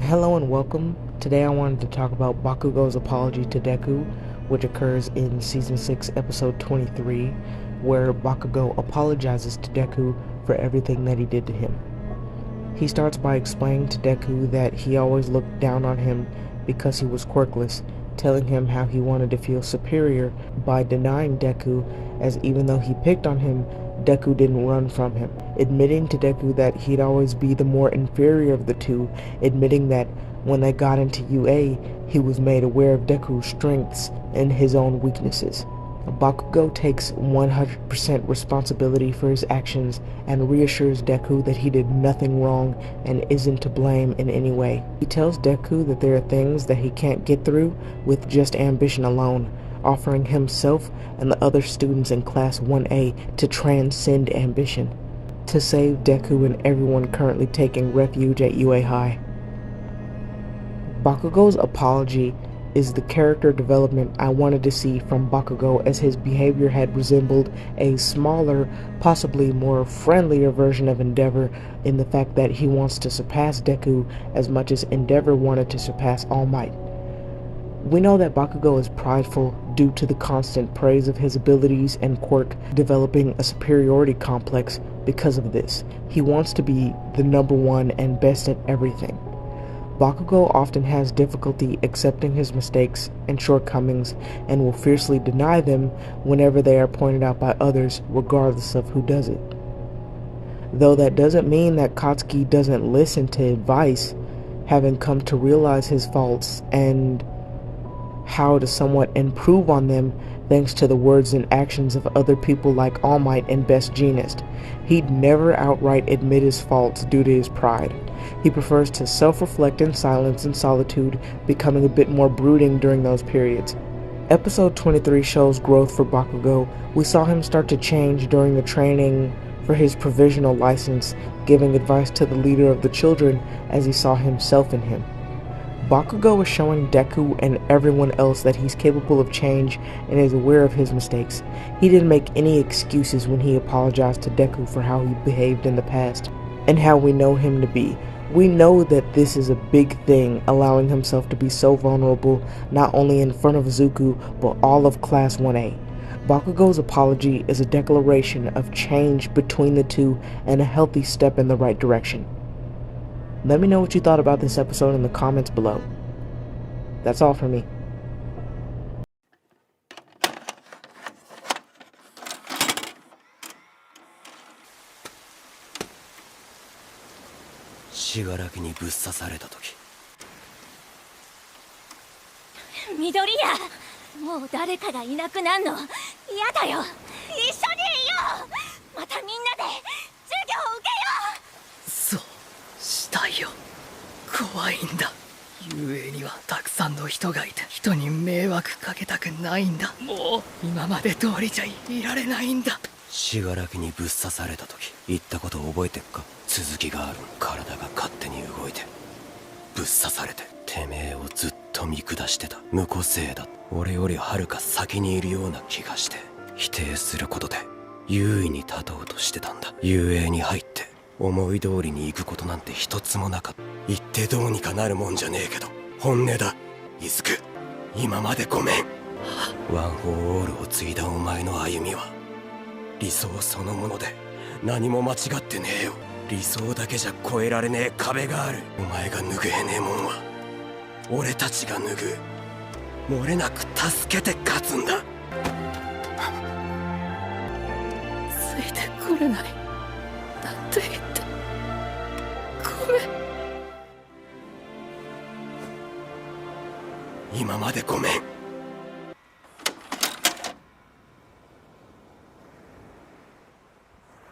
Hello and welcome. Today I wanted to talk about Bakugo's apology to Deku, which occurs in Season 6, Episode 23, where Bakugo apologizes to Deku for everything that he did to him. He starts by explaining to Deku that he always looked down on him because he was quirkless, telling him how he wanted to feel superior by denying Deku, as even though he picked on him, Deku didn't run from him, admitting to Deku that he'd always be the more inferior of the two, admitting that when they got into UA, he was made aware of Deku's strengths and his own weaknesses. Bakugo takes 100% responsibility for his actions and reassures Deku that he did nothing wrong and isn't to blame in any way. He tells Deku that there are things that he can't get through with just ambition alone, offering himself and the other students in Class 1A to transcend ambition, to save Deku and everyone currently taking refuge at UA High. Bakugo's apology is the character development I wanted to see from Bakugo, as his behavior had resembled a smaller, possibly more friendlier version of Endeavor, in the fact that he wants to surpass Deku as much as Endeavor wanted to surpass All Might. We know that Bakugo is prideful due to the constant praise of his abilities and quirk, developing a superiority complex because of this. He wants to be the number one and best at everything. Bakugo often has difficulty accepting his mistakes and shortcomings and will fiercely deny them whenever they are pointed out by others, regardless of who does it. Though that doesn't mean that Katsuki doesn't listen to advice, having come to realize his faults and how to somewhat improve on them thanks to the words and actions of other people like All Might and Best Jeanist. He'd never outright admit his faults due to his pride. He prefers to self-reflect in silence and solitude, becoming a bit more brooding during those periods. Episode 23 shows growth for Bakugo. We saw him start to change during the training for his provisional license, giving advice to the leader of the children as he saw himself in him. Bakugo is showing Deku and everyone else that he's capable of change and is aware of his mistakes. He didn't make any excuses when he apologized to Deku for how he behaved in the past and how we know him to be. We know that this is a big thing, allowing himself to be so vulnerable, not only in front of Zuko, but all of Class 1A. Bakugo's apology is a declaration of change between the two and a healthy step in the right direction. Let me know what you thought about this episode in the comments below. That's all for me. Midoriya, もう誰かがいなくなるの嫌だよ。一緒にいよう。またみんなで授業を受けよう。そうしたいよ。怖いんだ。遊泳にはたくさんの人がいて、人に迷惑かけたくないんだ。もう今まで通りじゃいられないんだ。死柄木にぶっ刺された時言ったこと覚えてっか。続きがある。体が勝手に動いてぶっ刺されて、てめえをずっと見下してた。無個性だ。俺よりはるか先にいるような気がして、否定することで優位に立とうとしてたんだ。遊泳に入って思い通りに行くことなんて一つもなかった。言ってどうにかなるもんじゃねえけど、本音だ。イズク、今までごめん。ワン・フォー・オールを継いだお前の歩みは理想そのもので、何も間違ってねえよ。理想だけじゃ越えられねえ壁がある。お前が拭えねえもんは俺たちが拭う。漏れなく助けて勝つんだ。ついてこれないなんて言ってごめん。今までごめん。